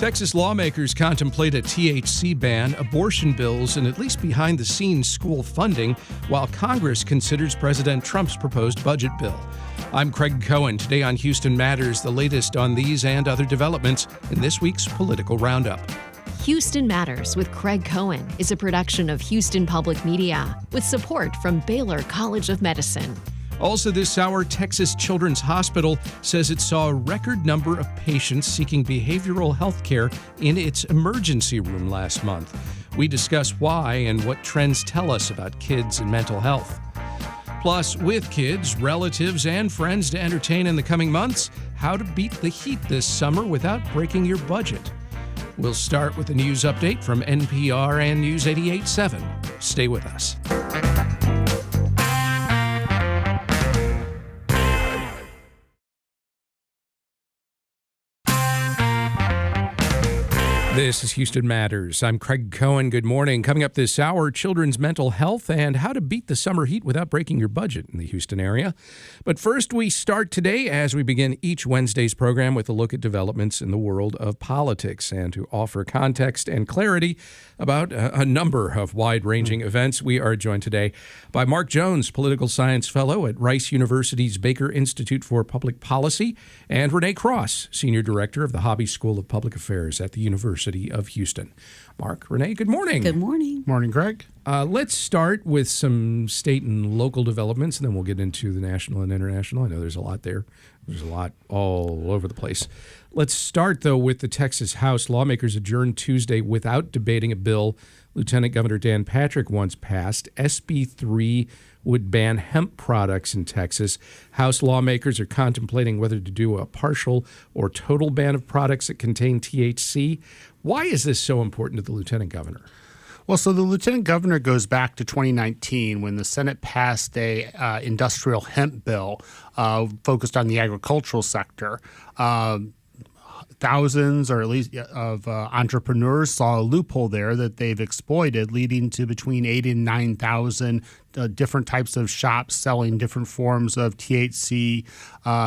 Texas lawmakers contemplate a THC ban, abortion bills, and at least behind-the-scenes school funding, while Congress considers President Trump's proposed budget bill. I'm Craig Cohen. Today on Houston Matters, the latest on these and other developments in this week's Political Roundup. Houston Matters with Craig Cohen is a production of Houston Public Media with support from Baylor College of Medicine. Also this hour, Texas Children's Hospital says it saw a record number of patients seeking behavioral health care in its emergency room last month. We discuss why and what trends tell us about kids and mental health. Plus, with kids, relatives, and friends to entertain in the coming months, how to beat the heat this summer without breaking your budget. We'll start with a news update from NPR and News 88.7. Stay with us. This is Houston Matters. I'm Craig Cohen. Good morning. Coming up this hour, children's mental health and how to beat the summer heat without breaking your budget in the Houston area. But first, we start today as we begin each Wednesday's program with a look at developments in the world of politics. And to offer context and clarity about a number of wide-ranging events, we are joined today by Mark Jones, political science fellow at Rice University's Baker Institute for Public Policy, and Renee Cross, senior director of the Hobby School of Public Affairs at the University of Houston. Mark, Renee, good morning. Good morning. Morning, Greg. Let's start with some state and local developments, and then we'll get into the national and international. I know there's a lot there. There's a lot all over the place. Let's start, though, with the Texas House. Lawmakers adjourned Tuesday without debating a bill Lieutenant Governor Dan Patrick once passed. SB 3 would ban hemp products in Texas. House lawmakers are contemplating whether to do a partial or total ban of products that contain THC. Why is this so important to the lieutenant governor? Well, so the lieutenant governor goes back to 2019 when the Senate passed a industrial hemp bill focused on the agricultural sector. Thousands, or at least of entrepreneurs saw a loophole there that they've exploited, leading to between 8,000 and 9,000 different types of shops selling different forms of THC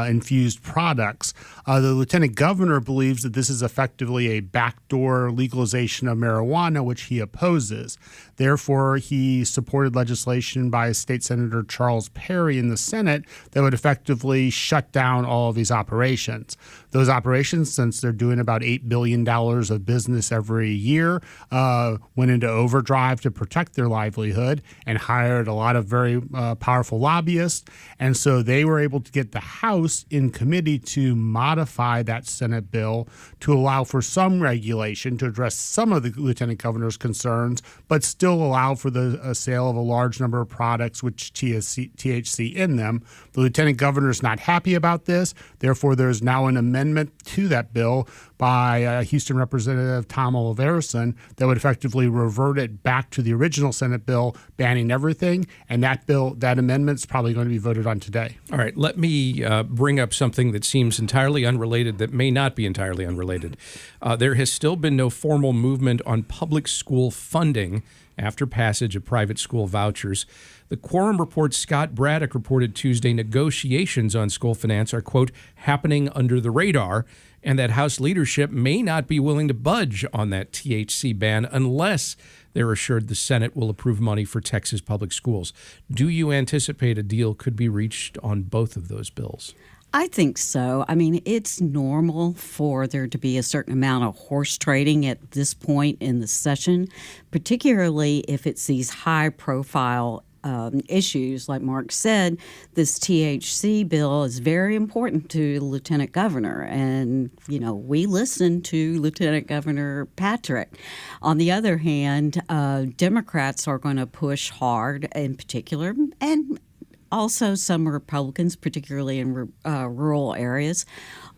infused products. The lieutenant governor believes that this is effectively a backdoor legalization of marijuana, which he opposes. Therefore, he supported legislation by State Senator Charles Perry in the Senate that would effectively shut down all of these operations. Those operations, since they're doing about $8 billion of business every year, went into overdrive to protect their livelihood and hired a lot of very powerful lobbyists. And so they were able to get the House in committee to modify that Senate bill to allow for some regulation to address some of the lieutenant governor's concerns, but still allow for the sale of a large number of products with THC in them. The lieutenant governor is not happy about this. Therefore, there's now an amendment to that bill by Houston Representative Tom Oliverson that would effectively revert it back to the original Senate bill banning everything. And that amendment is probably going to be voted on today. All right, let me bring up something that seems entirely unrelated that may not be entirely unrelated. There has still been no formal movement on public school funding after passage of private school vouchers. The Quorum Report's Scott Braddock reported Tuesday negotiations on school finance are, quote, happening under the radar, and that House leadership may not be willing to budge on that THC ban unless they're assured the Senate will approve money for Texas public schools. Do you anticipate a deal could be reached on both of those bills? I think so. I mean, it's normal for there to be a certain amount of horse trading at this point in the session, particularly if it's these high-profile issues. Like Mark said, this THC bill is very important to the lieutenant governor, and, you know, we listen to Lieutenant Governor Patrick. On the other hand, Democrats are going to push hard in particular, and also some Republicans, particularly in rural areas,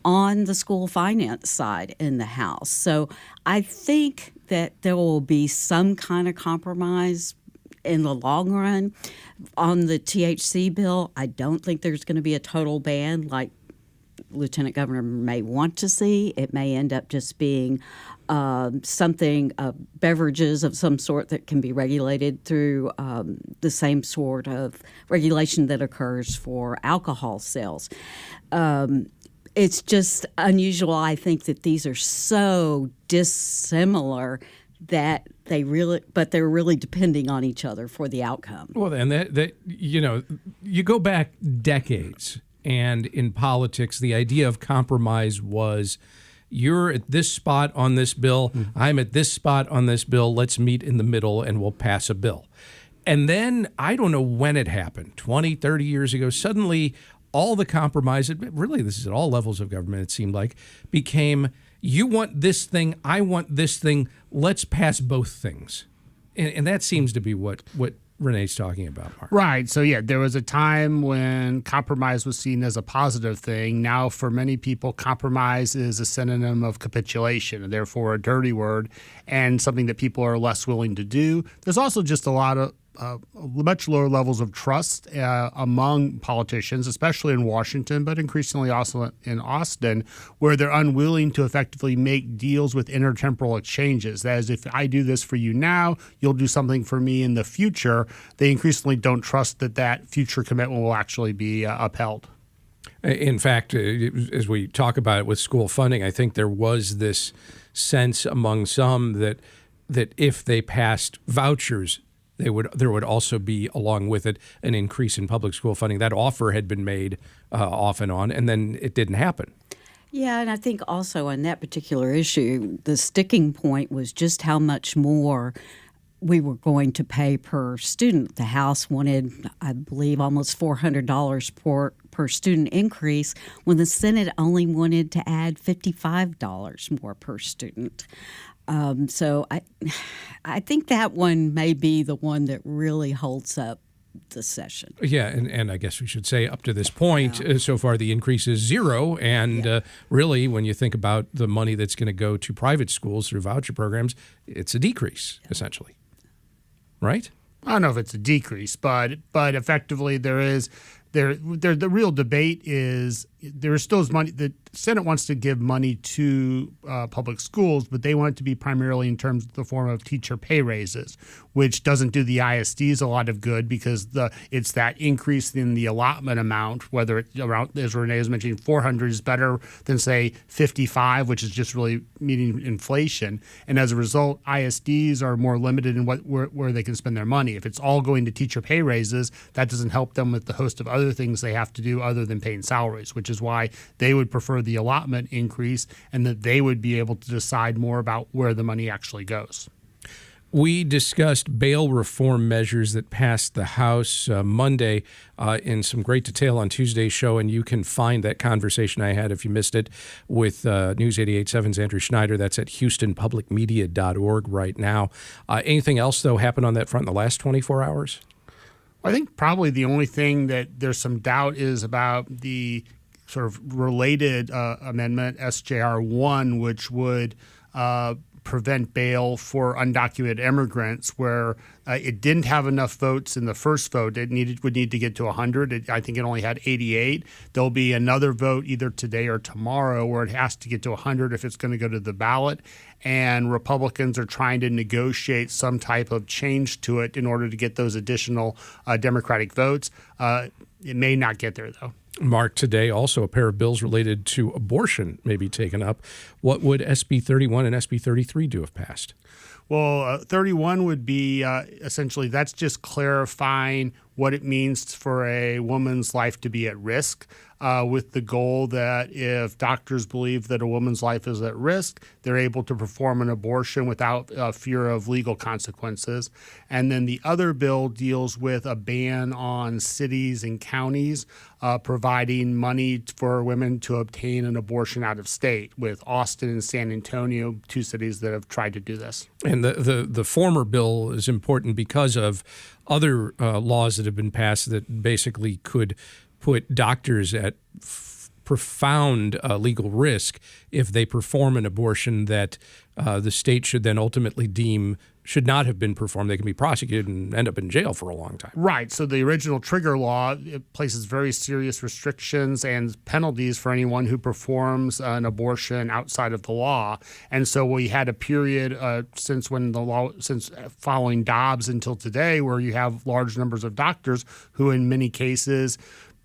on the school finance side in the House. So I think that there will be some kind of compromise in the long run on the THC bill. I don't think there's going to be a total ban like Lieutenant Governor may want to see. It may end up just being something, beverages of some sort that can be regulated through the same sort of regulation that occurs for alcohol sales. it's just unusual, I think, that these are so dissimilar that they're really depending on each other for the outcome. Well, and that you go back decades, and in politics, the idea of compromise was, you're at this spot on this bill, I'm at this spot on this bill, let's meet in the middle and we'll pass a bill. And then, I don't know when it happened, 20, 30 years ago, suddenly all the compromise, really this is at all levels of government, it seemed like, became, you want this thing, I want this thing, let's pass both things. And that seems to be what Renee's talking about, Mark. Right. So, yeah, there was a time when compromise was seen as a positive thing. Now, for many people, compromise is a synonym of capitulation, and therefore a dirty word, and something that people are less willing to do. There's also just a lot of much lower levels of trust among politicians, especially in Washington, but increasingly also in Austin, where they're unwilling to effectively make deals with intertemporal exchanges. That is, if I do this for you now, you'll do something for me in the future. They increasingly don't trust that future commitment will actually be upheld. In fact, as we talk about it with school funding, I think there was this sense among some that if they passed vouchers, there would also be, along with it, an increase in public school funding. That offer had been made off and on, and then it didn't happen. Yeah, and I think also on that particular issue, the sticking point was just how much more we were going to pay per student. The House wanted, I believe, almost $400 per student increase, when the Senate only wanted to add $55 more per student. So I think that one may be the one that really holds up the session. Yeah, and I guess we should say up to this point, so far the increase is zero. And really, when you think about the money that's going to go to private schools through voucher programs, it's a decrease, essentially. Right? I don't know if it's a decrease, but effectively the real debate is there still is money. The Senate wants to give money to public schools, but they want it to be primarily in terms of the form of teacher pay raises, which doesn't do the ISDs a lot of good because it's that increase in the allotment amount, whether it's around, as Renee was mentioning, 400 is better than, say, 55, which is just really meeting inflation. And as a result, ISDs are more limited in where they can spend their money. If it's all going to teacher pay raises, that doesn't help them with the host of other things they have to do other than paying salaries, which is why they would prefer the allotment increase and that they would be able to decide more about where the money actually goes. We discussed bail reform measures that passed the House Monday in some great detail on Tuesday's show, and you can find that conversation I had, if you missed it, with News 88.7's Andrew Schneider. That's at HoustonPublicMedia.org right now. Anything else, though, happened on that front in the last 24 hours? I think probably the only thing that there's some doubt is about the sort of related amendment, SJR 1, which would prevent bail for undocumented immigrants, where it didn't have enough votes in the first vote. It would need to get to 100. I think it only had 88. There'll be another vote either today or tomorrow where it has to get to 100 if it's going to go to the ballot. And Republicans are trying to negotiate some type of change to it in order to get those additional Democratic votes. It may not get there, though. Mark, today also a pair of bills related to abortion may be taken up. What would SB 31 and SB 33 do if passed? Well, 31 would be essentially that's just clarifying what it means for a woman's life to be at risk, with the goal that if doctors believe that a woman's life is at risk, they're able to perform an abortion without fear of legal consequences. And then the other bill deals with a ban on cities and counties providing money for women to obtain an abortion out of state, with Austin and San Antonio, two cities that have tried to do this. And the former bill is important because of other laws that have been passed that basically could put doctors at profound legal risk if they perform an abortion that the state should then ultimately deem should not have been performed. They can be prosecuted and end up in jail for a long time. Right. So the original trigger law, it places very serious restrictions and penalties for anyone who performs an abortion outside of the law. And so we had a period since following Dobbs until today where you have large numbers of doctors who in many cases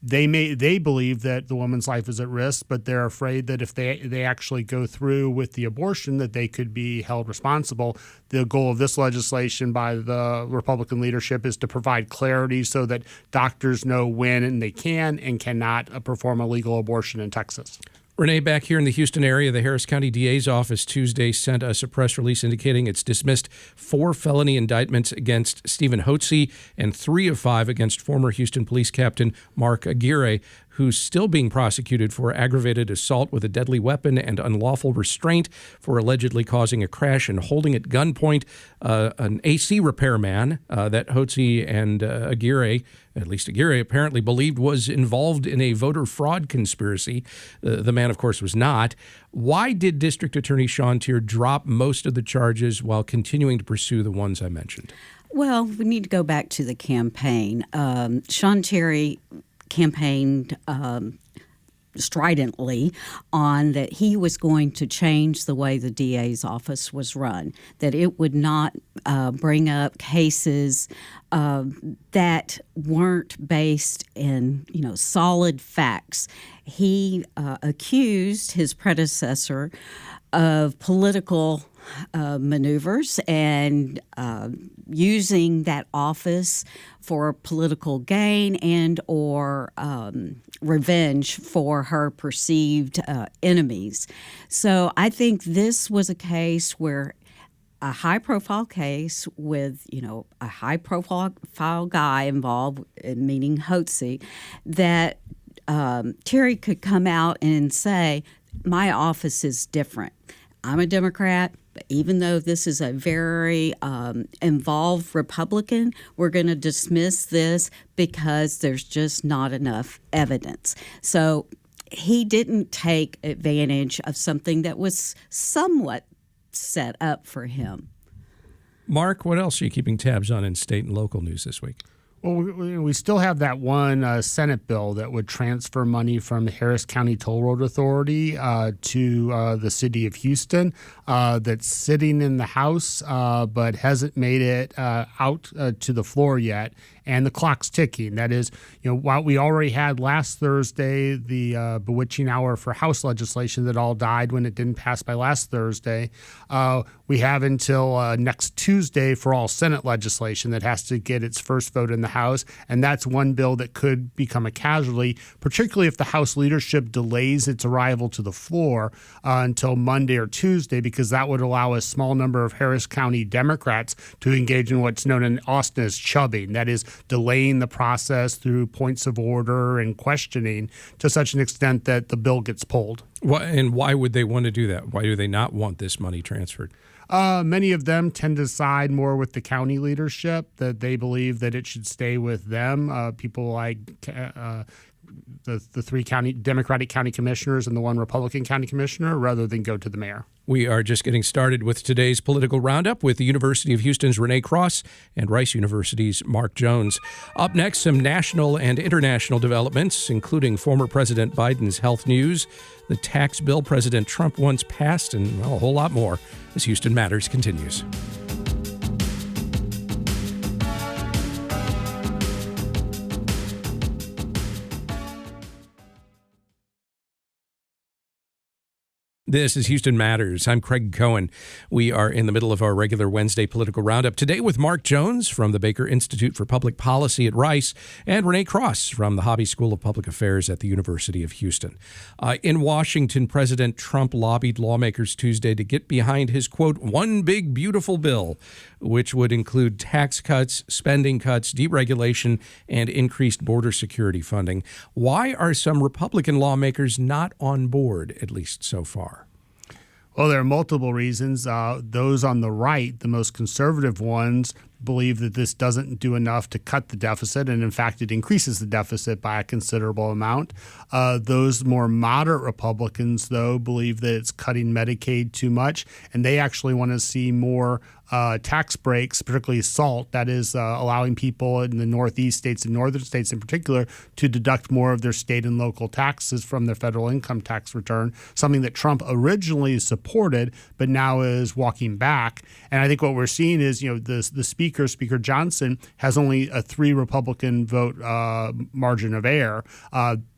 They believe that the woman's life is at risk, but they're afraid that if they actually go through with the abortion, that they could be held responsible. The goal of this legislation by the Republican leadership is to provide clarity so that doctors know when and they can and cannot perform a legal abortion in Texas. Renee, back here in the Houston area, the Harris County DA's office Tuesday sent us a press release indicating it's dismissed 4 felony indictments against Stephen Hotze and 3 of 5 against former Houston Police Captain Mark Aguirre, who's still being prosecuted for aggravated assault with a deadly weapon and unlawful restraint for allegedly causing a crash and holding at gunpoint an AC repairman that Hotze and Aguirre, at least Aguirre, apparently believed was involved in a voter fraud conspiracy. The man, of course, was not. Why did District Attorney Sean Tier drop most of the charges while continuing to pursue the ones I mentioned? Well, we need to go back to the campaign. Sean Terry campaigned stridently on that he was going to change the way the DA's office was run, that it would not bring up cases that weren't based in solid facts. He accused his predecessor of political maneuvers and using that office for political gain and or revenge for her perceived enemies. So I think this was a case where a high-profile case with, a high-profile guy involved, meaning Hotze, that Terry could come out and say, my office is different. I'm a Democrat, but even though this is a very involved Republican, we're going to dismiss this because there's just not enough evidence. So he didn't take advantage of something that was somewhat set up for him. Mark, what else are you keeping tabs on in state and local news this week? Well, we still have that one Senate bill that would transfer money from the Harris County Toll Road Authority to the city of Houston that's sitting in the House but hasn't made it out to the floor yet. And the clock's ticking. That is, while we already had last Thursday the bewitching hour for House legislation that all died when it didn't pass by last Thursday, we have until next Tuesday for all Senate legislation that has to get its first vote in the House. And that's one bill that could become a casualty, particularly if the House leadership delays its arrival to the floor until Monday or Tuesday, because that would allow a small number of Harris County Democrats to engage in what's known in Austin as chubbing. That is, delaying the process through points of order and questioning to such an extent that the bill gets pulled. And why would they want to do that? Why do they not want this money transferred? Many of them tend to side more with the county leadership, that they believe that it should stay with them. People like the 3 Democratic county commissioners and the 1 Republican county commissioner, rather than go to the mayor. We are just getting started with today's political roundup with the University of Houston's Renee Cross and Rice University's Mark Jones. Up next, some national and international developments, including former President Biden's health news, the tax bill President Trump once passed, and a whole lot more as Houston Matters continues. This is Houston Matters. I'm Craig Cohen. We are in the middle of our regular Wednesday political roundup today with Mark Jones from the Baker Institute for Public Policy at Rice and Renee Cross from the Hobby School of Public Affairs at the University of Houston. In Washington, President Trump lobbied lawmakers Tuesday to get behind his, quote, one big beautiful bill, which would include tax cuts, spending cuts, deregulation, and increased border security funding. Why are some Republican lawmakers not on board, at least so far? Well, there are multiple reasons. Those on the right, the most conservative ones, believe that this doesn't do enough to cut the deficit, and in fact, it increases the deficit by a considerable amount. Those more moderate Republicans, though, believe that it's cutting Medicaid too much, and they actually want to see more tax breaks, particularly SALT, that is allowing people in the Northeast states and northern states in particular to deduct more of their state and local taxes from their federal income tax return, something that Trump originally supported but now is walking back. And I think what we're seeing is, the Speaker Johnson, has only a 3 Republican vote margin of error,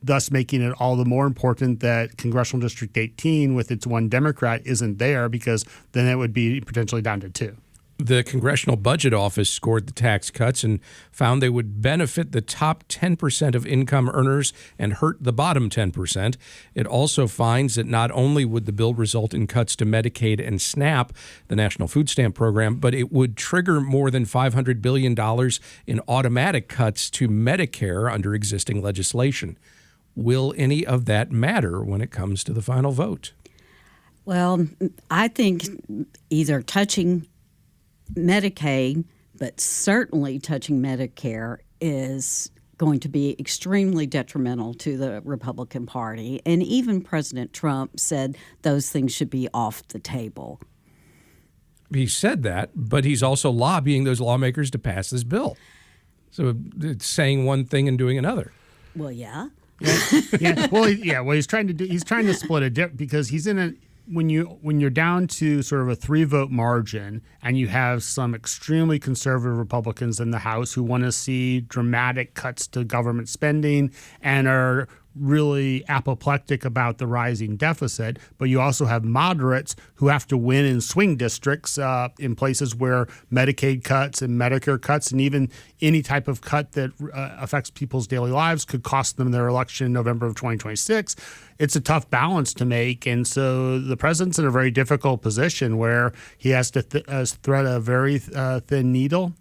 thus making it all the more important that Congressional District 18 with its 1 Democrat isn't there, because then it would be potentially down to 2. The Congressional Budget Office scored the tax cuts and found they would benefit the top 10% of income earners and hurt the bottom 10%. It also finds that not only would the bill result in cuts to Medicaid and SNAP, the National Food Stamp Program, but it would trigger more than $500 billion in automatic cuts to Medicare under existing legislation. Will any of that matter when it comes to the final vote? Well, I think either touching Medicaid, but certainly touching Medicare, is going to be extremely detrimental to the Republican Party. And even President Trump said those things should be off the table. He said that, but he's also lobbying those lawmakers to pass this bill. So it's saying one thing and doing another. Well, yeah. Well, he's trying to split a dip, because he's in a when you're down to sort of a 3-vote margin and you have some extremely conservative Republicans in the House who want to see dramatic cuts to government spending and are really apoplectic about the rising deficit, but you also have moderates who have to win in swing districts in places where Medicaid cuts and Medicare cuts and even any type of cut that affects people's daily lives could cost them their election in November of 2026. It's a tough balance to make, and so the president's in a very difficult position where he has to thread a very thin needle.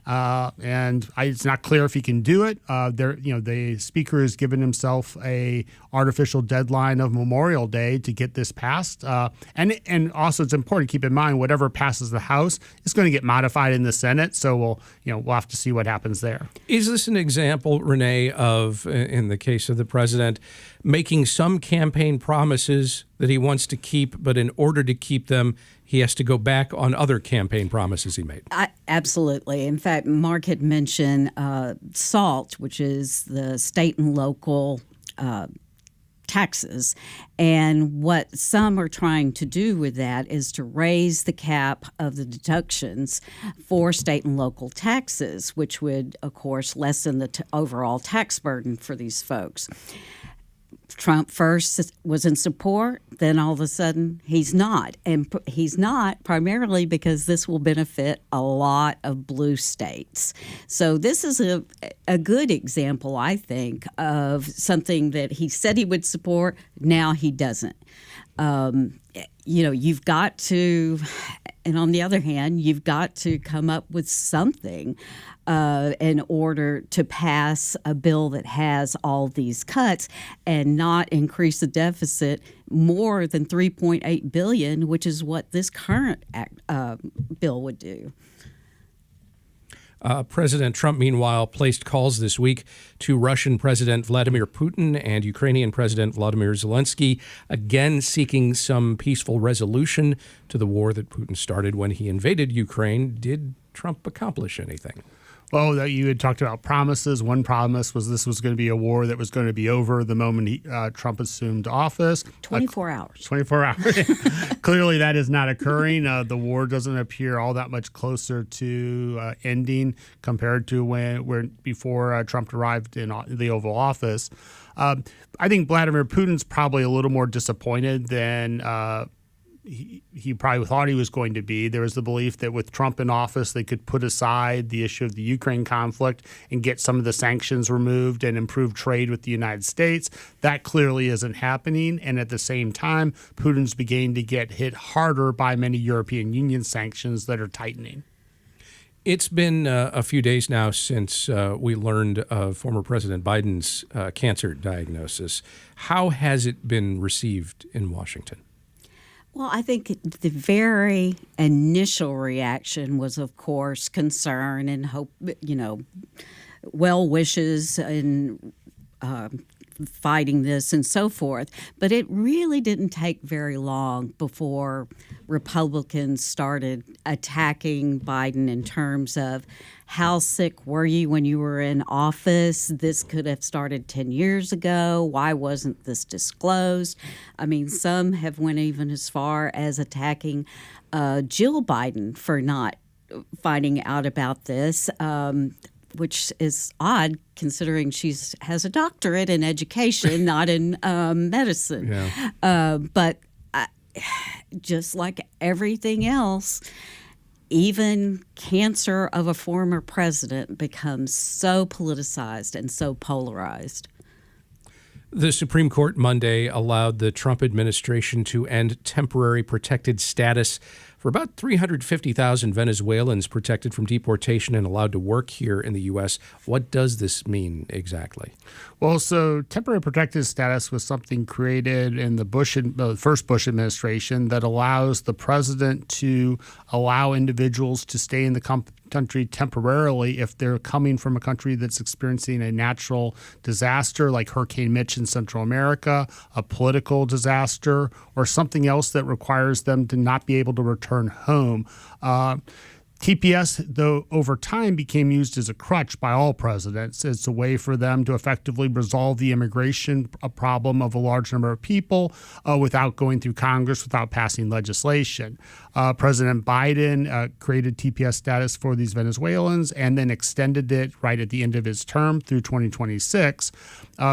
And it's not clear if he can do it. The speaker has given himself a artificial deadline of Memorial Day to get this passed. And also it's important to keep in mind whatever passes the House is going to get modified in the Senate. So we'll have to see what happens there. Is this an example, Renee, of, in the case of the president, making some campaign promises that he wants to keep, but in order to keep them, he has to go back on other campaign promises he made? Absolutely. In fact, Mark had mentioned SALT, which is the state and local taxes. And what some are trying to do with that is to raise the cap of the deductions for state and local taxes, which would, of course, lessen the overall tax burden for these folks. Trump first was in support, then all of a sudden he's not. And he's not primarily because this will benefit a lot of blue states. So this is a good example, I think, of something that he said he would support, now he doesn't. You've got to, and on the other hand, you've got to come up with something in order to pass a bill that has all these cuts and not increase the deficit more than $3.8 billion, which is what this current bill would do. President Trump, meanwhile, placed calls this week to Russian President Vladimir Putin and Ukrainian President Volodymyr Zelensky, again seeking some peaceful resolution to the war that Putin started when he invaded Ukraine. Did Trump accomplish anything? Well, you had talked about promises. One promise was this was going to be a war that was going to be over the moment Trump assumed office. 24 hours. 24 hours. Clearly, that is not occurring. The war doesn't appear all that much closer to ending compared to when before Trump arrived in the Oval Office. I think Vladimir Putin's probably a little more disappointed than he probably thought he was going to be. There was the belief that with Trump in office, they could put aside the issue of the Ukraine conflict and get some of the sanctions removed and improve trade with the United States. That clearly isn't happening. And at the same time, Putin's beginning to get hit harder by many European Union sanctions that are tightening. It's been a few days now since we learned of former President Biden's cancer diagnosis. How has it been received in Washington? Well, I think the very initial reaction was, of course, concern and hope, well wishes and fighting this and so forth. But it really didn't take very long before Republicans started attacking Biden in terms of how sick were you when you were in office? This could have started 10 years ago. Why wasn't this disclosed? I mean, some have went even as far as attacking Jill Biden for not finding out about this, which is odd considering she has a doctorate in education, not in medicine. Yeah. But just like everything else, even cancer of a former president becomes so politicized and so polarized. The Supreme Court Monday allowed the Trump administration to end temporary protected status for about 350,000 Venezuelans protected from deportation and allowed to work here in the U.S. What does this mean exactly? Well, so temporary protected status was something created in the first Bush administration that allows the president to allow individuals to stay in the country temporarily if they're coming from a country that's experiencing a natural disaster like Hurricane Mitch in Central America, a political disaster, or something else that requires them to not be able to return home. TPS, though, over time became used as a crutch by all presidents. It's a way for them to effectively resolve the immigration problem of a large number of people without going through Congress, without passing legislation. President Biden created TPS status for these Venezuelans and then extended it right at the end of his term through 2026.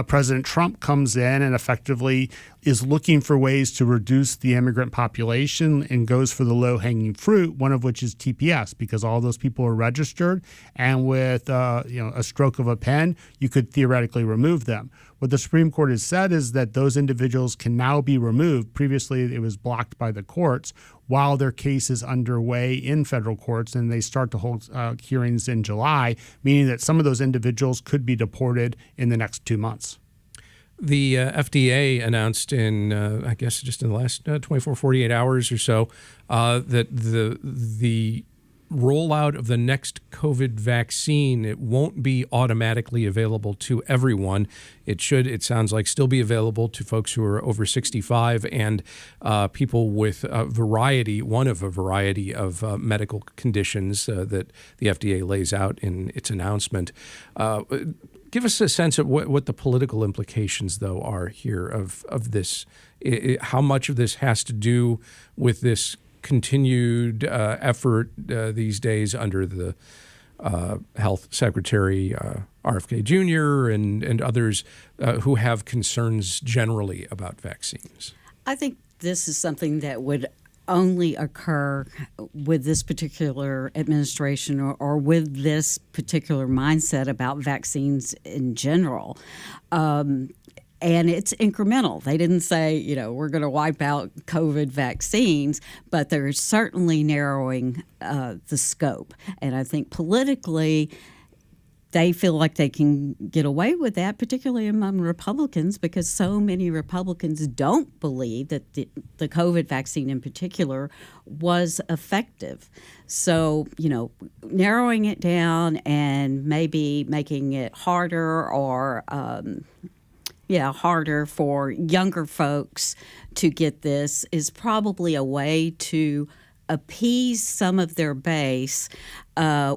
President Trump comes in and effectively is looking for ways to reduce the immigrant population and goes for the low-hanging fruit, one of which is TPS, because all those people are registered, and with a stroke of a pen, you could theoretically remove them. What the Supreme Court has said is that those individuals can now be removed. Previously, it was blocked by the courts while their case is underway in federal courts, and they start to hold hearings in July, meaning that some of those individuals could be deported in the next 2 months. The FDA announced in, I guess, just in the last 24, 48 hours or so, that the rollout of the next COVID vaccine, it won't be automatically available to everyone. It should, it sounds like, still be available to folks who are over 65 and people with a variety of medical conditions that the FDA lays out in its announcement. Give us a sense of what the political implications, though, are here of this. How much of this has to do with this continued effort these days under the Health Secretary RFK Jr. and others who have concerns generally about vaccines? I think this is something that would only occur with this particular administration or with this particular mindset about vaccines in general. And it's incremental. They didn't say, we're going to wipe out COVID vaccines, but they're certainly narrowing the scope. And I think politically, they feel like they can get away with that, particularly among Republicans, because so many Republicans don't believe that the COVID vaccine in particular was effective. So, narrowing it down and maybe making it harder or harder for younger folks to get this is probably a way to appease some of their base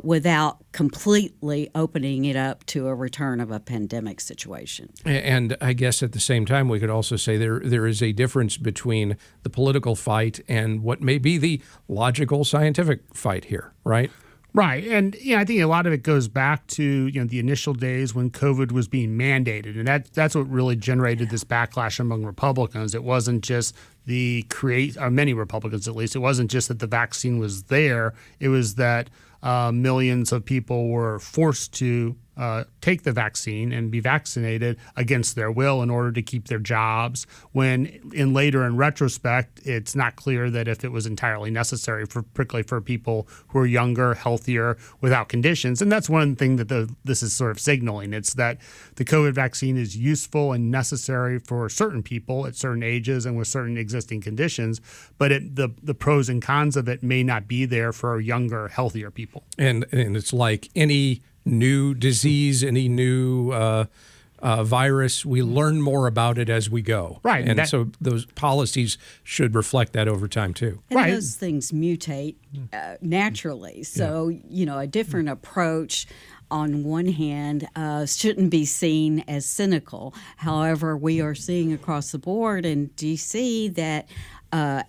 without completely opening it up to a return of a pandemic situation. And I guess at the same time, we could also say there is a difference between the political fight and what may be the logical scientific fight here, right? Right. And I think a lot of it goes back to the initial days when COVID was being mandated. And that's what really generated this backlash among Republicans. It wasn't just many Republicans at least, it wasn't just that the vaccine was there. It was that millions of people were forced to take the vaccine and be vaccinated against their will in order to keep their jobs, when later in retrospect, it's not clear that if it was entirely necessary, particularly for people who are younger, healthier, without conditions. And that's one thing that this is sort of signaling. It's that the COVID vaccine is useful and necessary for certain people at certain ages and with certain existing conditions, but the pros and cons of it may not be there for younger, healthier people. And it's like any new disease, any new virus. We learn more about it as we go. Right. And so those policies should reflect that over time, too. And those things mutate naturally. So, a different approach on one hand shouldn't be seen as cynical. However, we are seeing across the board in D.C. that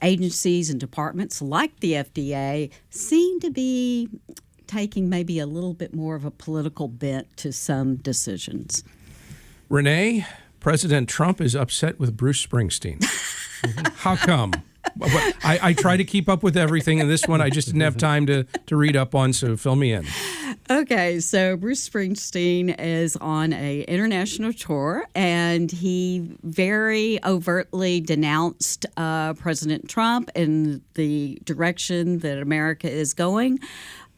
agencies and departments like the FDA seem to be taking maybe a little bit more of a political bent to some decisions. Renee, President Trump is upset with Bruce Springsteen. How come? I try to keep up with everything, and this one I just didn't have time to read up on, so fill me in. Okay, so Bruce Springsteen is on an international tour, and he very overtly denounced President Trump and the direction that America is going.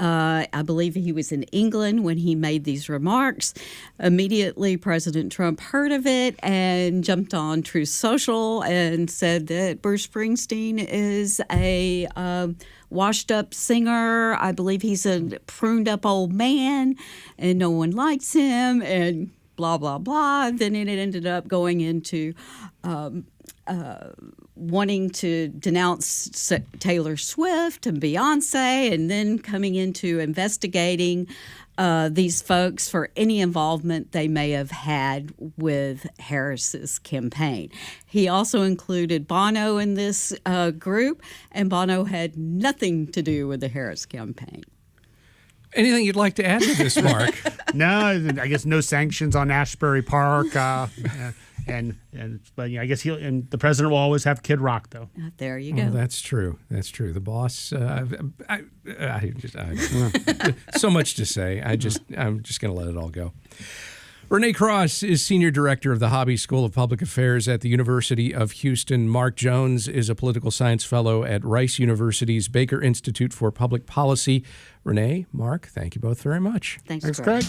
I believe he was in England when he made these remarks. Immediately, President Trump heard of it and jumped on Truth Social and said that Bruce Springsteen is a washed-up singer. I believe he's a pruned-up old man, and no one likes him, and blah, blah, blah. Then it ended up going into wanting to denounce Taylor Swift and Beyonce, and then coming into investigating these folks for any involvement they may have had with Harris's campaign. He also included Bono in this group, and Bono had nothing to do with the Harris campaign. Anything you'd like to add to this, Mark? No, I guess no sanctions on Ashbury Park. But I guess the president will always have Kid Rock, though. There you go. Oh, that's true. That's true. The boss. So much to say. I'm just going to let it all go. Renee Cross is Senior Director of the Hobby School of Public Affairs at the University of Houston. Mark Jones is a Political Science Fellow at Rice University's Baker Institute for Public Policy. Renee, Mark, thank you both very much. Thanks, Craig.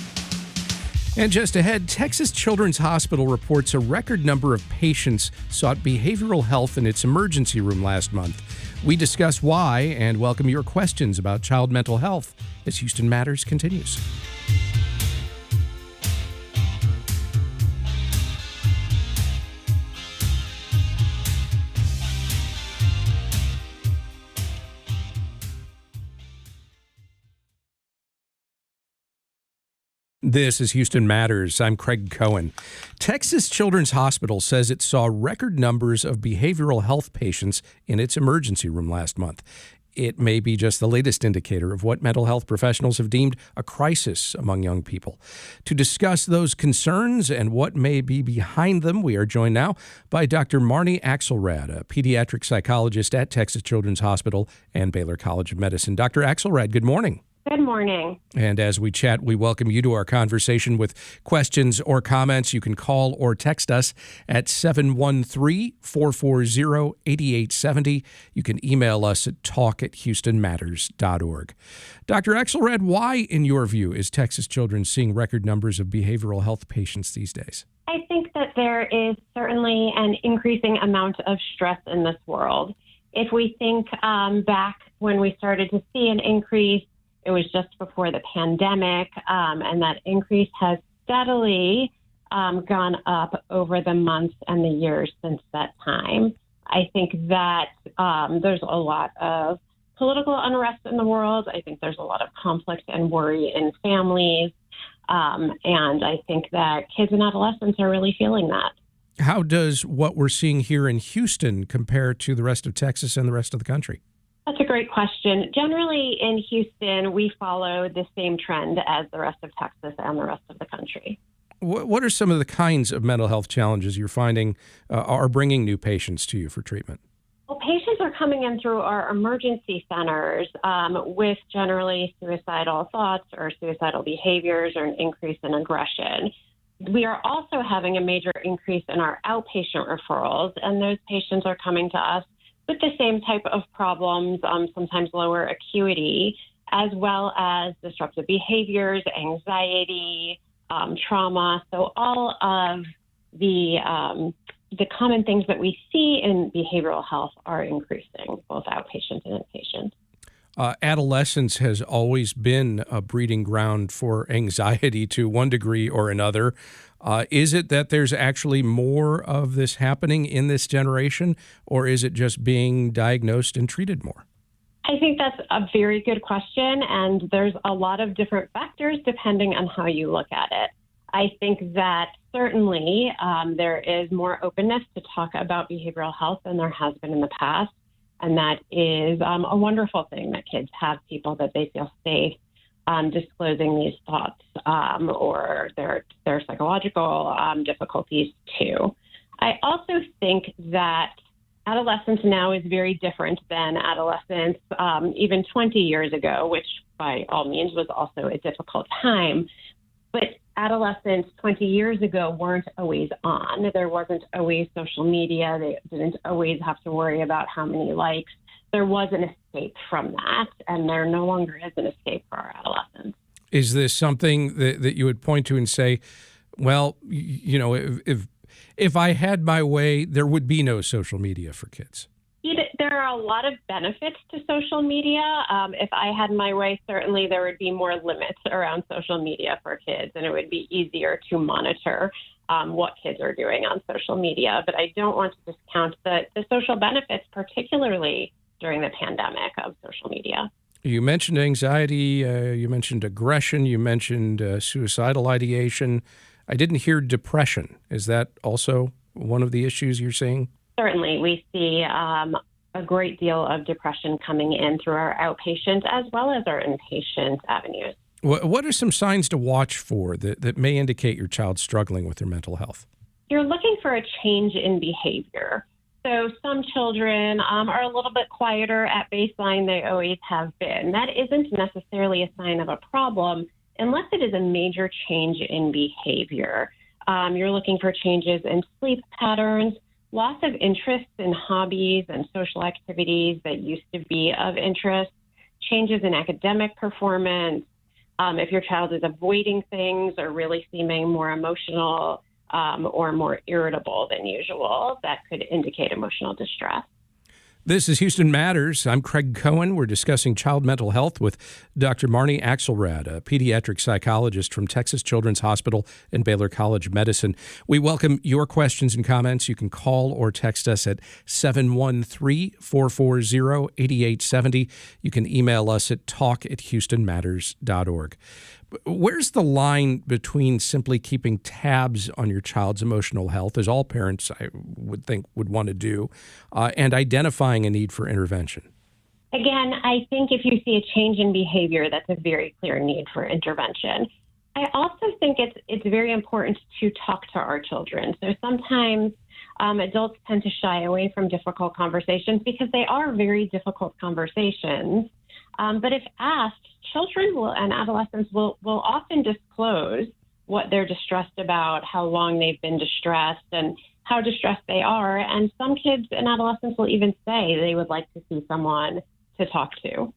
And just ahead, Texas Children's Hospital reports a record number of patients sought behavioral health in its emergency room last month. We discuss why and welcome your questions about child mental health as Houston Matters continues. This is Houston Matters. I'm Craig Cohen. Texas Children's Hospital says it saw record numbers of behavioral health patients in its emergency room last month. It may be just the latest indicator of what mental health professionals have deemed a crisis among young people. To discuss those concerns and what may be behind them, we are joined now by Dr. Marnie Axelrad, a pediatric psychologist at Texas Children's Hospital and Baylor College of Medicine. Dr. Axelrad, good morning. Good morning. And as we chat, we welcome you to our conversation with questions or comments. You can call or text us at 713-440-8870. You can email us at talk@houstonmatters.org. Dr. Axelrad, why, in your view, is Texas Children's seeing record numbers of behavioral health patients these days? I think that there is certainly an increasing amount of stress in this world. If we think back when we started to see an increase, it was just before the pandemic, and that increase has steadily gone up over the months and the years since that time. I think that there's a lot of political unrest in the world. I think there's a lot of conflict and worry in families, and I think that kids and adolescents are really feeling that. How does what we're seeing here in Houston compare to the rest of Texas and the rest of the country? That's a great question. Generally, in Houston, we follow the same trend as the rest of Texas and the rest of the country. What are some of the kinds of mental health challenges you're finding are bringing new patients to you for treatment? Well, patients are coming in through our emergency centers with generally suicidal thoughts or suicidal behaviors or an increase in aggression. We are also having a major increase in our outpatient referrals, and those patients are coming to us with the same type of problems, sometimes lower acuity, as well as disruptive behaviors, anxiety, trauma. So all of the common things that we see in behavioral health are increasing, both outpatient and inpatient. Adolescence has always been a breeding ground for anxiety to one degree or another. Is it that there's actually more of this happening in this generation, or is it just being diagnosed and treated more? I think that's a very good question, and there's a lot of different factors depending on how you look at it. I think that certainly there is more openness to talk about behavioral health than there has been in the past, and that is a wonderful thing that kids have people that they feel safe disclosing these thoughts or their psychological difficulties too. I also think that adolescence now is very different than adolescence even 20 years ago, which by all means was also a difficult time. But adolescents 20 years ago weren't always on. There wasn't always social media. They didn't always have to worry about how many likes. There was an escape from that, and there no longer is an escape for our adolescents. Is this something that you would point to and say, well, if I had my way, there would be no social media for kids? There are a lot of benefits to social media. If I had my way, certainly there would be more limits around social media for kids, and it would be easier to monitor what kids are doing on social media. But I don't want to discount the social benefits, particularly during the pandemic, of social media. You mentioned anxiety, you mentioned aggression, you mentioned suicidal ideation. I didn't hear depression. Is that also one of the issues you're seeing? Certainly. We see a great deal of depression coming in through our outpatient as well as our inpatient avenues. What are some signs to watch for that may indicate your child's struggling with their mental health? You're looking for a change in behavior. So some children are a little bit quieter at baseline. They always have been. That isn't necessarily a sign of a problem unless it is a major change in behavior. You're looking for changes in sleep patterns, loss of interest in hobbies and social activities that used to be of interest, changes in academic performance. If your child is avoiding things or really seeming more emotional or more irritable than usual, that could indicate emotional distress. This is Houston Matters. I'm Craig Cohen. We're discussing child mental health with Dr. Marnie Axelrad, a pediatric psychologist from Texas Children's Hospital and Baylor College of Medicine. We welcome your questions and comments. You can call or text us at 713-440-8870. You can email us at talk@houstonmatters.org. Where's the line between simply keeping tabs on your child's emotional health, as all parents, I would think, would want to do, and identifying a need for intervention? Again, I think if you see a change in behavior, that's a very clear need for intervention. I also think it's very important to talk to our children. So sometimes adults tend to shy away from difficult conversations because they are very difficult conversations. But if asked, children and adolescents will often disclose what they're distressed about, how long they've been distressed, and how distressed they are. And some kids and adolescents will even say they would like to see someone to talk to.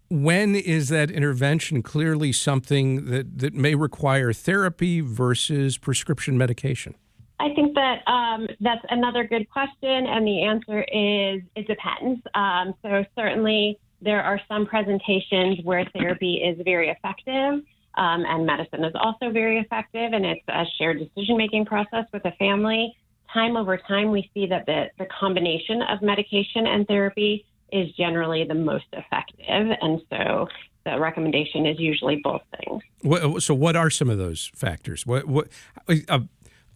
When is that intervention clearly something that may require therapy versus prescription medication? I think that that's another good question, and the answer is it depends. So certainly there are some presentations where therapy is very effective, and medicine is also very effective, and it's a shared decision-making process with the family. Time over time, we see that the combination of medication and therapy is generally the most effective, and so the recommendation is usually both things. So what are some of those factors?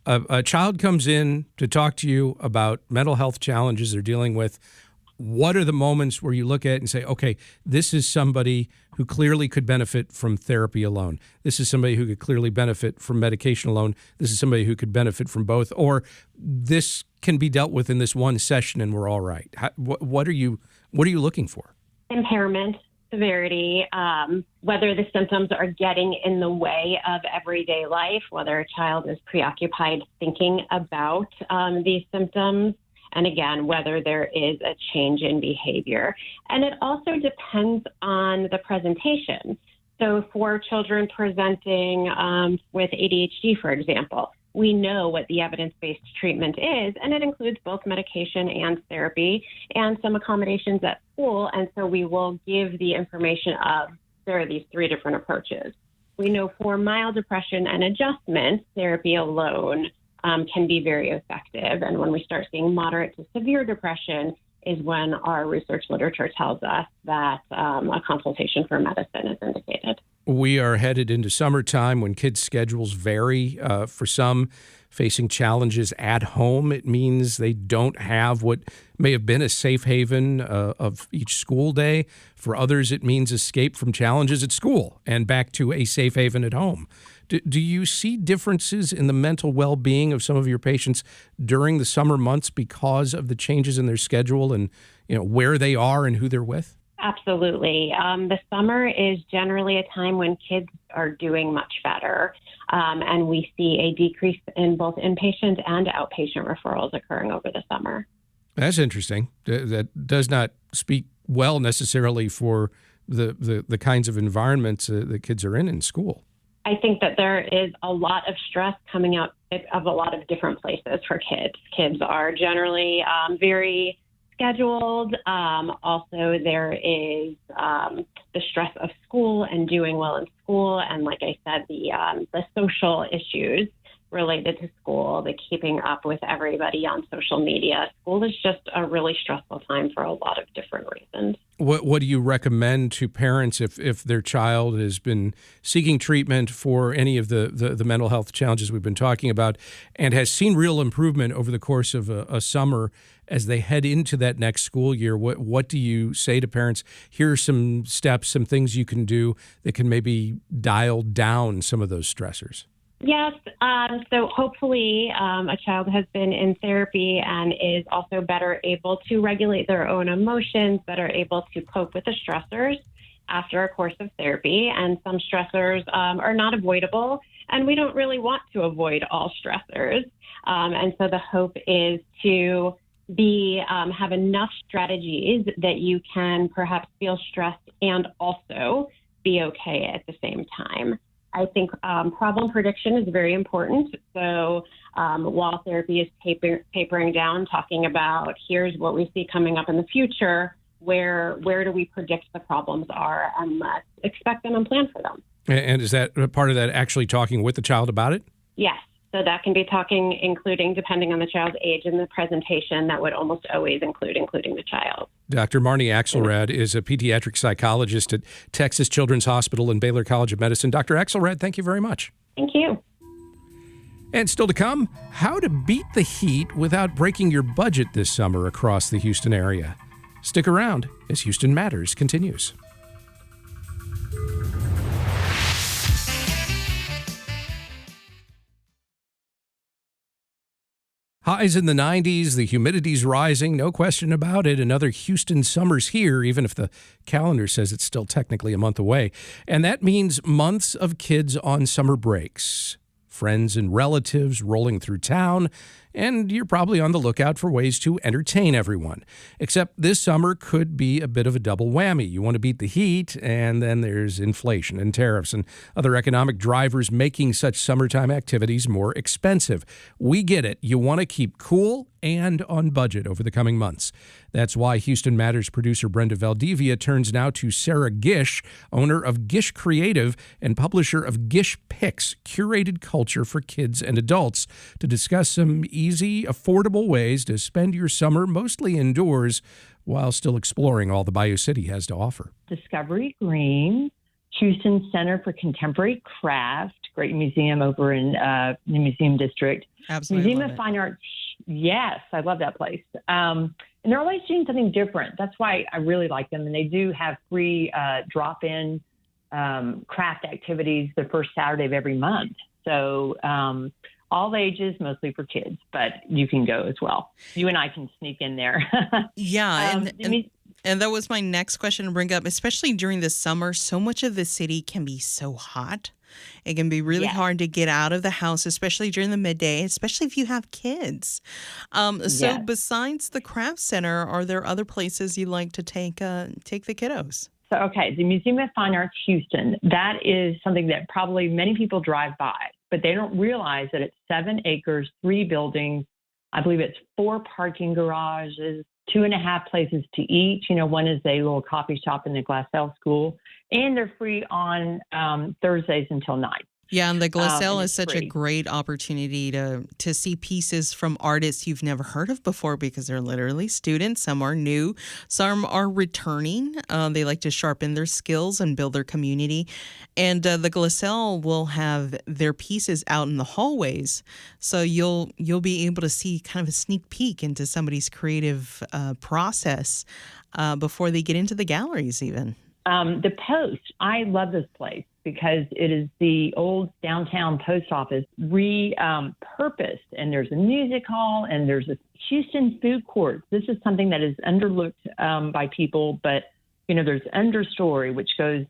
A child comes in to talk to you about mental health challenges they're dealing with. What are the moments where you look at it and say, okay, this is somebody who clearly could benefit from therapy alone. This is somebody who could clearly benefit from medication alone. This is somebody who could benefit from both. Or this can be dealt with in this one session and we're all right. What are you looking for? Impairment, severity, whether the symptoms are getting in the way of everyday life, whether a child is preoccupied thinking about these symptoms, and again, whether there is a change in behavior. And it also depends on the presentation. So for children presenting with ADHD, for example, we know what the evidence-based treatment is, and it includes both medication and therapy and some accommodations at school. And so we will give the information of there are these three different approaches. We know for mild depression and adjustment, therapy alone can be very effective. And when we start seeing moderate to severe depression is when our research literature tells us that a consultation for medicine is indicated. We are headed into summertime when kids' schedules vary. For some, facing challenges at home, it means they don't have what may have been a safe haven of each school day. For others, it means escape from challenges at school and back to a safe haven at home. Do you see differences in the mental well-being of some of your patients during the summer months because of the changes in their schedule and where they are and who they're with? Absolutely. The summer is generally a time when kids are doing much better, and we see a decrease in both inpatient and outpatient referrals occurring over the summer. That's interesting. That does not speak well necessarily for the kinds of environments that kids are in school. I think that there is a lot of stress coming out of a lot of different places for kids. Kids are generally very scheduled. Also, there is the stress of school and doing well in school. And like I said, the social issues related to school, the keeping up with everybody on social media. School is just a really stressful time for a lot of different reasons. What do you recommend to parents if their child has been seeking treatment for any of the mental health challenges we've been talking about and has seen real improvement over the course of a summer as they head into that next school year? What do you say to parents? Here are some steps, some things you can do that can maybe dial down some of those stressors. Yes. So hopefully a child has been in therapy and is also better able to regulate their own emotions, better able to cope with the stressors after a course of therapy. And some stressors are not avoidable, and we don't really want to avoid all stressors. And so the hope is to have enough strategies that you can perhaps feel stressed and also be okay at the same time. I think problem prediction is very important. So while therapy is tapering down, talking about here's what we see coming up in the future, where do we predict the problems are, and let's expect them and plan for them. And is that part of that actually talking with the child about it? Yes. So that can be talking, including, depending on the child's age in the presentation, that would almost always including the child. Dr. Marnie Axelrad is a pediatric psychologist at Texas Children's Hospital and Baylor College of Medicine. Dr. Axelrad, thank you very much. Thank you. And still to come, how to beat the heat without breaking your budget this summer across the Houston area. Stick around as Houston Matters continues. Highs in the 90s, the humidity's rising, no question about it. Another Houston summer's here, even if the calendar says it's still technically a month away. And that means months of kids on summer breaks, friends and relatives rolling through town, and you're probably on the lookout for ways to entertain everyone. Except this summer could be a bit of a double whammy. You want to beat the heat, and then there's inflation and tariffs and other economic drivers making such summertime activities more expensive. We get it. You want to keep cool and on budget over the coming months. That's why Houston Matters producer Brenda Valdivia turns now to Sarah Gish, owner of Gish Creative and publisher of Gish Picks, curated culture for kids and adults, to discuss some easy, affordable ways to spend your summer mostly indoors while still exploring all the Bayou City has to offer. Discovery Green, Houston Center for Contemporary Craft, great museum over in the Museum District. Absolutely. Museum of Fine Arts. Yes, I love that place. And they're always doing something different. That's why I really like them. And they do have free drop-in craft activities the first Saturday of every month. So all ages, mostly for kids, but you can go as well. You and I can sneak in there. Yeah. And that was my next question to bring up, especially during the summer. So much of the city can be so hot. It can be really hard to get out of the house, especially during the midday, especially if you have kids. So besides the craft center, are there other places you like to take the kiddos? So, okay, the Museum of Fine Arts Houston, that is something that probably many people drive by, but they don't realize that it's 7 acres, 3 buildings. I believe it's 4 parking garages, 2.5 places to eat. One is a little coffee shop in the Glassell School, and they're free on Thursdays until 9. Yeah, and the Glassell is such free. a great opportunity to see pieces from artists you've never heard of before because they're literally students. Some are new, some are returning. They like to sharpen their skills and build their community. And the Glassell will have their pieces out in the hallways, so you'll be able to see kind of a sneak peek into somebody's creative process before they get into the galleries even. The Post, I love this place because it is the old downtown post office repurposed, and there's a music hall and there's a Houston food court. This is something that is underlooked by people, but there's understory, which goes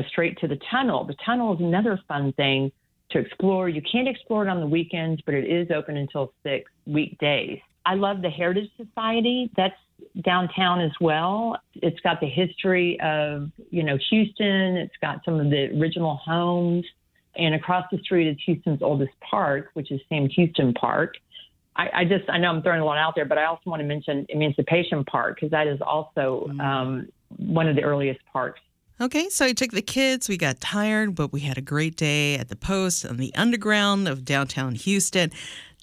straight to the tunnel. The tunnel is another fun thing to explore. You can't explore it on the weekends, but it is open until 6 weekdays. I love the Heritage Society. That's downtown as well. It's got the history of, Houston. It's got some of the original homes. And across the street is Houston's oldest park, which is Sam Houston Park. I know I'm throwing a lot out there, but I also want to mention Emancipation Park because that is also one of the earliest parks. Okay, so I took the kids. We got tired, but we had a great day at the Post on the underground of downtown Houston.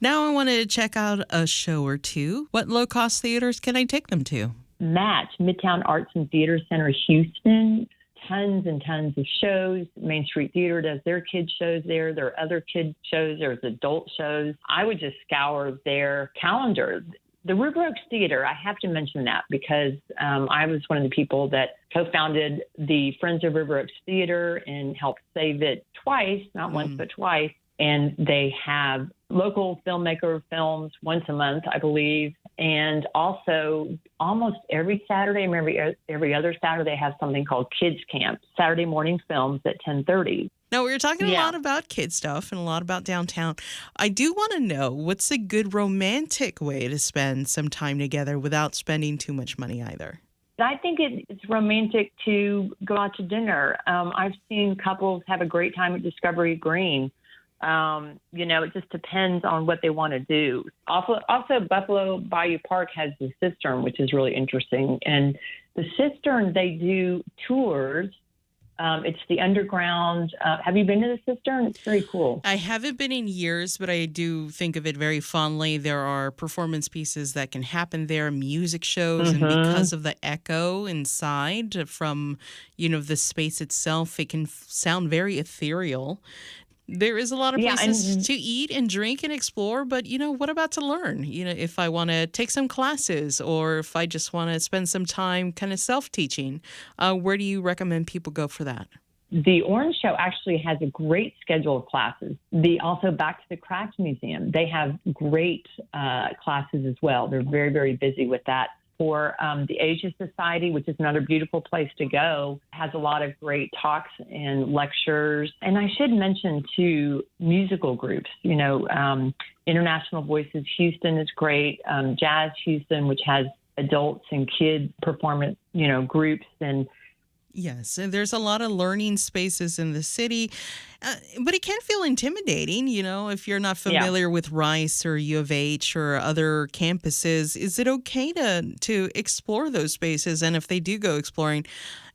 Now I wanted to check out a show or two. What low-cost theaters can I take them to? Match, Midtown Arts and Theater Center, Houston. Tons and tons of shows. Main Street Theater does their kids shows there. There are other kids shows. There's adult shows. I would just scour their calendar. The River Oaks Theater, I have to mention that because I was one of the people that co-founded the Friends of River Oaks Theater and helped save it twice, not once, but twice. And they have local filmmaker films once a month, I believe. And also almost every Saturday, and every other Saturday, they have something called Kids Camp, Saturday morning films at 10:30. Now, we were talking a lot about kid stuff and a lot about downtown. I do want to know, what's a good romantic way to spend some time together without spending too much money either? I think it's romantic to go out to dinner. I've seen couples have a great time at Discovery Green. It just depends on what they want to do. Also, Buffalo Bayou Park has the Cistern, which is really interesting. And the Cistern, they do tours. It's the underground. Have you been to the Cistern? It's very cool. I haven't been in years, but I do think of it very fondly. There are performance pieces that can happen there, music shows, and because of the echo inside from, the space itself, it can sound very ethereal. There is a lot of places to eat and drink and explore, but, what about to learn? If I want to take some classes or if I just want to spend some time kind of self-teaching, where do you recommend people go for that? The Orange Show actually has a great schedule of classes. Also Back to the Craft Museum, they have great classes as well. They're very, very busy with that. For the Asia Society, which is another beautiful place to go, has a lot of great talks and lectures. And I should mention, too, musical groups. International Voices Houston is great. Jazz Houston, which has adults and kids performance, groups. And yes, and there's a lot of learning spaces in the city, but it can feel intimidating, if you're not familiar with Rice or U of H or other campuses. Is it okay to explore those spaces? And if they do go exploring,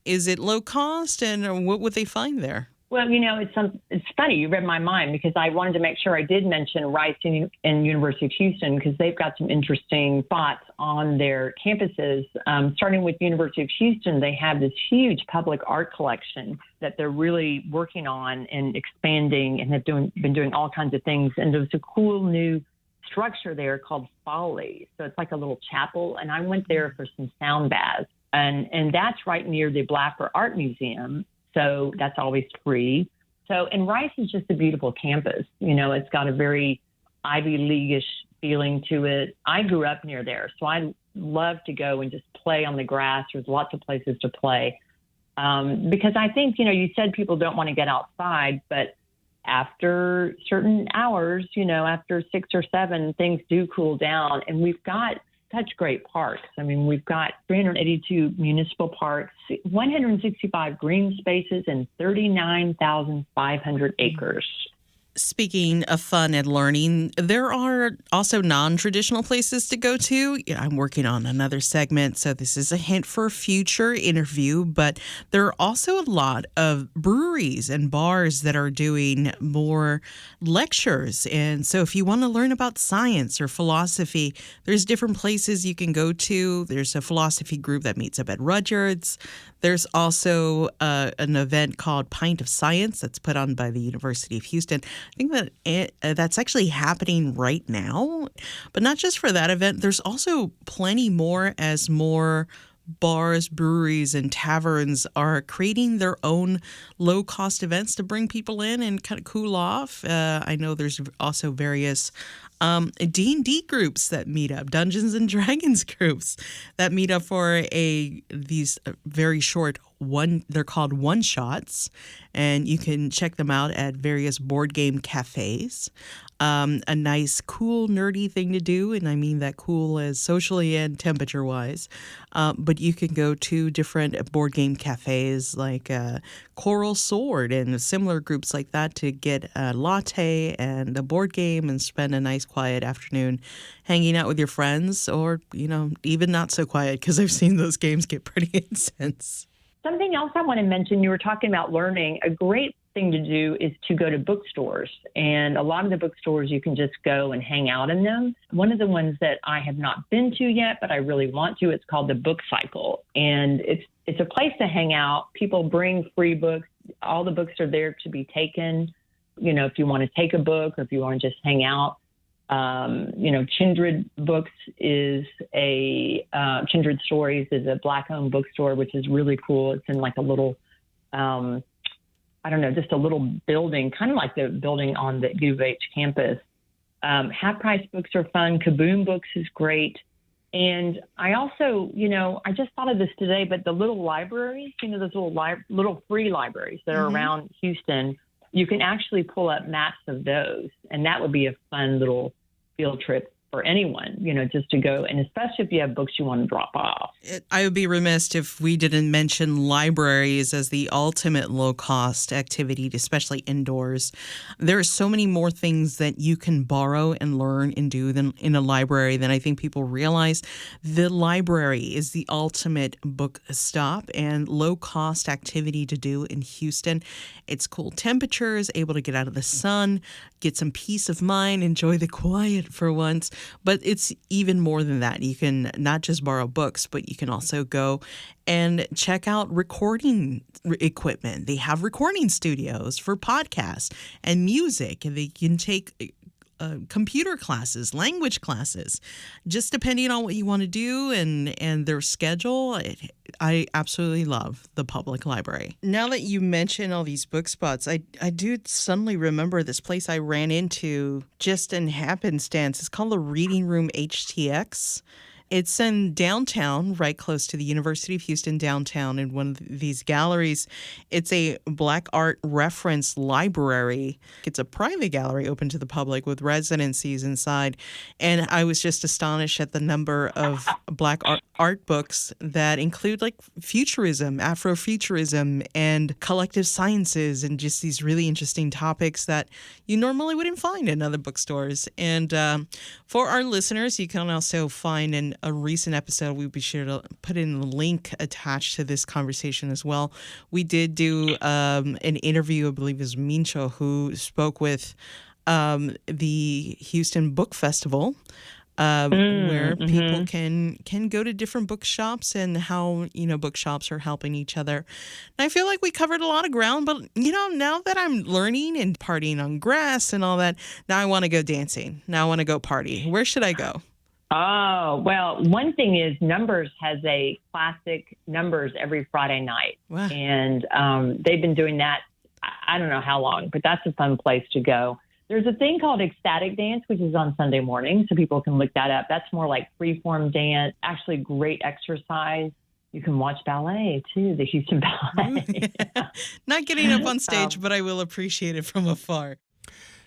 is it low cost, and what would they find there? Well, it's funny. You read my mind because I wanted to make sure I did mention Rice and University of Houston because they've got some interesting spots on their campuses. Starting with University of Houston, they have this huge public art collection that they're really working on and expanding and have been doing all kinds of things. And there's a cool new structure there called Folly. So it's like a little chapel. And I went there for some sound baths. And that's right near the Blaffer Art Museum. So that's always free. And Rice is just a beautiful campus. It's got a very Ivy League-ish feeling to it. I grew up near there, so I love to go and just play on the grass. There's lots of places to play. Because I think, you said people don't want to get outside, but after certain hours, after 6 or 7, things do cool down. And we've got such great parks. I mean, we've got 382 municipal parks, 165 green spaces, and 39,500 acres. Speaking of fun and learning, there are also non-traditional places to go to. I'm working on another segment, so this is a hint for a future interview, but there are also a lot of breweries and bars that are doing more lectures. And so if you want to learn about science or philosophy, there's different places you can go to. There's a philosophy group that meets up at Rudyard's. There's also an event called Pint of Science that's put on by the University of Houston. I think that that's actually happening right now. But not just for that event. There's also plenty more as more bars, breweries, and taverns are creating their own low-cost events to bring people in and kind of cool off. I know there's also various D&D groups that meet up, Dungeons and Dragons groups that meet up for these very short they're called one-shots, and you can check them out at various board game cafes. A nice, cool, nerdy thing to do, and I mean that cool as socially and temperature-wise. But you can go to different board game cafes like Coral Sword and similar groups like that to get a latte and a board game and spend a nice, quiet afternoon hanging out with your friends, or, even not so quiet, because I've seen those games get pretty intense. Something else I want to mention, you were talking about learning. A great thing to do is to go to bookstores. And a lot of the bookstores, you can just go and hang out in them. One of the ones that I have not been to yet, but I really want to, it's called the Book Cycle. And it's a place to hang out. People bring free books. All the books are there to be taken. If you want to take a book or if you want to just hang out. Kindred Books is Kindred Stories is a Black-owned bookstore, which is really cool. It's in like a little, just a little building, kind of like the building on the U of H campus. Half-price books are fun. Kaboom Books is great. And I also, I just thought of this today, but the little libraries, those little free libraries that are around Houston, you can actually pull up maps of those. And that would be a fun little field trip for anyone, just to go, and especially if you have books you want to drop off. I would be remiss if we didn't mention libraries as the ultimate low-cost activity, especially indoors. There are so many more things that you can borrow and learn and do than in a library than I think people realize. The library is the ultimate book stop and low-cost activity to do in Houston. It's cool temperatures, able to get out of the sun, get some peace of mind, enjoy the quiet for once. But it's even more than that. You can not just borrow books, but you can also go and check out recording equipment. They have recording studios for podcasts and music, and they can take computer classes, language classes, just depending on what you want to do and their schedule. I absolutely love the public library. Now that you mention all these book spots, I do suddenly remember this place I ran into just in happenstance. It's called the Reading Room HTX. It's in downtown, right close to the University of Houston downtown, in one of these galleries. It's a Black art reference library. It's a private gallery open to the public with residencies inside. And I was just astonished at the number of Black art books that include like futurism, Afrofuturism, and collective sciences, and just these really interesting topics that you normally wouldn't find in other bookstores. And for our listeners, you can also find in a recent episode, we'll be sure to put in the link attached to this conversation as well. We did do an interview, I believe it was Mincho, who spoke with the Houston Book Festival, where people can go to different bookshops and how, bookshops are helping each other. And I feel like we covered a lot of ground, but, now that I'm learning and partying on grass and all that, now I want to go dancing. Now I want to go party. Where should I go? Oh, well, one thing is Numbers has a classic Numbers every Friday night. Wow. And they've been doing that, I don't know how long, but that's a fun place to go. There's a thing called Ecstatic Dance, which is on Sunday morning, so people can look that up. That's more like freeform dance, actually great exercise. You can watch ballet, too, the Houston Ballet. Not getting up on stage, but I will appreciate it from afar.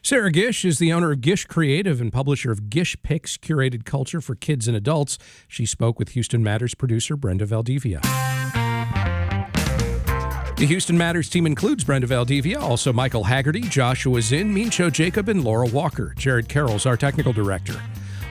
Sarah Gish is the owner of Gish Creative and publisher of Gish Picks, curated culture for kids and adults. She spoke with Houston Matters producer Brenda Valdivia. The Houston Matters team includes Brenda Valdivia, also Michael Haggerty, Joshua Zinn, Mincho Jacob, and Laura Walker. Jared Carroll's our technical director.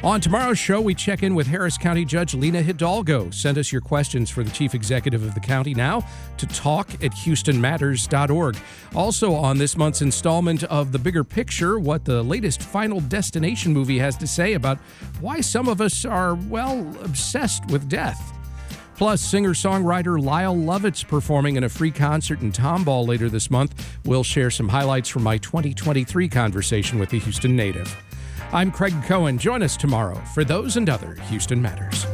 On tomorrow's show, we check in with Harris County Judge Lena Hidalgo. Send us your questions for the chief executive of the county now to talk@houstonmatters.org. Also on this month's installment of The Bigger Picture, what the latest Final Destination movie has to say about why some of us are, well, obsessed with death. Plus, singer-songwriter Lyle Lovett's performing in a free concert in Tomball later this month. We'll share some highlights from my 2023 conversation with the Houston native. I'm Craig Cohen. Join us tomorrow for those and other Houston Matters.